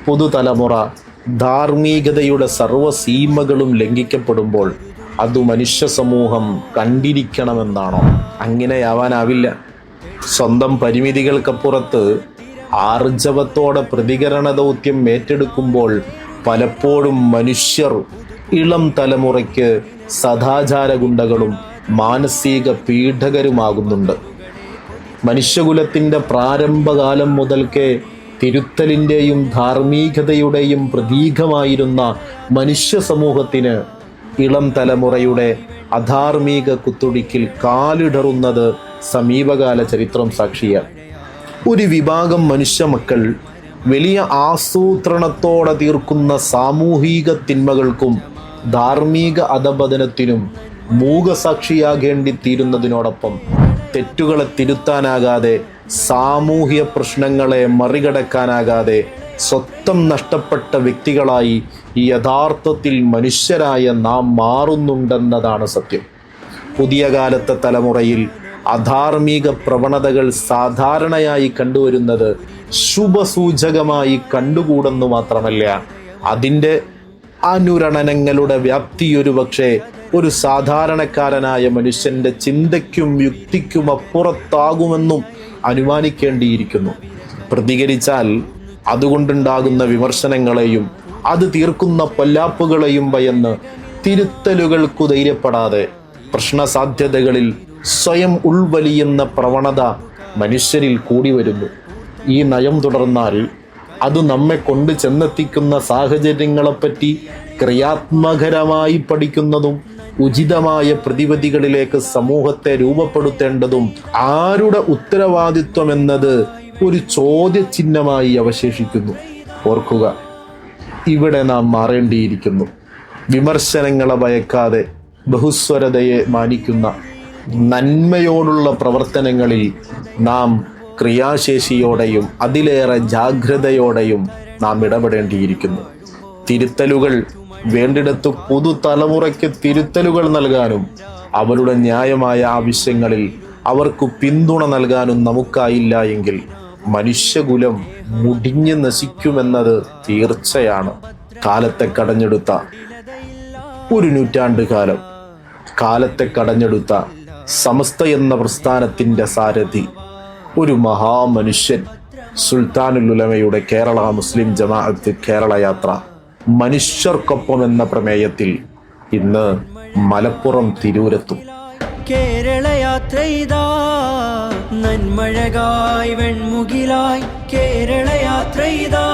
പുതുതലമുറ ധാർമ്മികതയുടെ സർവ്വസീമകളും ലംഘിക്കപ്പെടുമ്പോൾ അത് മനുഷ്യ സമൂഹം കണ്ടിരിക്കണമെന്നാണോ? അങ്ങനെയാവാനാവില്ല. സ്വന്തം പരിമിതികൾക്കപ്പുറത്ത് ആർജവത്തോടെ പ്രതികരണ ദൗത്യം ഏറ്റെടുക്കുമ്പോൾ പലപ്പോഴും മനുഷ്യർ ഇളം തലമുറയ്ക്ക് സദാചാര ഗുണ്ടകളും മാനസിക പീഡകരുമാകുന്നുണ്ട്. മനുഷ്യകുലത്തിൻ്റെ പ്രാരംഭകാലം മുതൽക്കേ തിരുത്തലിൻ്റെയും ധാർമ്മികതയുടെയും പ്രതീകമായിരുന്ന മനുഷ്യ സമൂഹത്തിന് ഇളം തലമുറയുടെ അധാർമിക കുത്തൊഴുക്കിൽ കാലിടറുന്നത് സമീപകാല ചരിത്രം സാക്ഷിയാണ്. ഒരു വിഭാഗം മനുഷ്യ മക്കൾ വലിയ ആസൂത്രണത്തോടെ തീർക്കുന്ന സാമൂഹിക തിന്മകൾക്കും ധാർമ്മിക അധപതനത്തിനും മൂകസാക്ഷിയാകേണ്ടിത്തീരുന്നതിനോടൊപ്പം തെറ്റുകളെ തിരുത്താനാകാതെ, സാമൂഹ്യ പ്രശ്നങ്ങളെ മറികടക്കാനാകാതെ സ്വത്വം നഷ്ടപ്പെട്ട വ്യക്തികളായി യഥാർത്ഥത്തിൽ മനുഷ്യരായ നാം മാറുന്നുണ്ടെന്നതാണ് സത്യം. പുതിയ കാലത്തെ തലമുറയിൽ അധാർമിക പ്രവണതകൾ സാധാരണയായി കണ്ടുവരുന്നത് ശുഭസൂചകമായി കണ്ടുകൂടെന്നു മാത്രമല്ല, അതിൻ്റെ അനുരണനങ്ങളുടെ വ്യാപ്തി ഒരുപക്ഷെ ഒരു സാധാരണക്കാരനായ മനുഷ്യൻ്റെ ചിന്തയ്ക്കും യുക്തിക്കും അപ്പുറത്താകുമെന്നും അനുമാനിക്കേണ്ടിയിരിക്കുന്നു. പ്രതികരിച്ചാൽ അതുകൊണ്ടുണ്ടാകുന്ന വിമർശനങ്ങളെയും അത് തീർക്കുന്ന പൊല്ലാപ്പുകളെയും ഭയന്ന് തിരുത്തലുകൾക്കു ധൈര്യപ്പെടാതെ പ്രശ്നസാധ്യതകളിൽ സ്വയം ഉൾവലിയുന്ന പ്രവണത മനുഷ്യരിൽ കൂടി വരുന്നു. ഈ നയം തുടർന്നാൽ അത് നമ്മെ കൊണ്ട് ചെന്നെത്തിക്കുന്ന സാഹചര്യങ്ങളെപ്പറ്റി ക്രിയാത്മകരമായി പഠിക്കുന്നതും ഉചിതമായ പ്രതിവിധികളിലേക്ക് സമൂഹത്തെ രൂപപ്പെടുത്തേണ്ടതും ആരുടെ ഉത്തരവാദിത്വം എന്നത് ഒരു ചോദ്യചിഹ്നമായി അവശേഷിക്കുന്നു. ഓർക്കുക, ഇവിടെ നാം മാറേണ്ടിയിരിക്കുന്നു. വിമർശനങ്ങളെ ഭയക്കാതെ ബഹുസ്വരതയെ മാനിക്കുന്ന നന്മയോടുള്ള പ്രവർത്തനങ്ങളിൽ നാം ക്രിയാശേഷിയോടെയും അതിലേറെ ജാഗ്രതയോടെയും നാം ഇടപെടേണ്ടിയിരിക്കുന്നു. തിരുത്തലുകൾ വേണ്ടിടത്ത് പുതുതലമുറയ്ക്ക് തിരുത്തലുകൾ നൽകാനും അവരുടെ ന്യായമായ ആവശ്യങ്ങളിൽ അവർക്ക് പിന്തുണ നൽകാനും നമുക്കായില്ല എങ്കിൽ മനുഷ്യകുലം മുടിഞ്ഞു നശിക്കുമെന്നത് തീർച്ചയാണ്. കാലത്തെ കടഞ്ഞെടുത്ത ഒരു നൂറ്റാണ്ട് കാലം കാലത്തെ കടഞ്ഞെടുത്ത സമസ്ത എന്ന പ്രസ്ഥാനത്തിൻ്റെ സാരഥി, ഒരു മഹാമനുഷ്യൻ, സുൽത്താനുൽ ഉലമയുടെ കേരള മുസ്ലിം ജമാഅത്ത് കേരള യാത്ര മനുഷ്യർക്കൊപ്പം എന്ന പ്രമേയത്തിൽ ഇന്ന് മലപ്പുറം തിരൂരെത്തും. കേരള യാത്ര ഇതാ നന്മഴകായി വെൺമുകിലായി കേരള യാത്ര ഇതാ.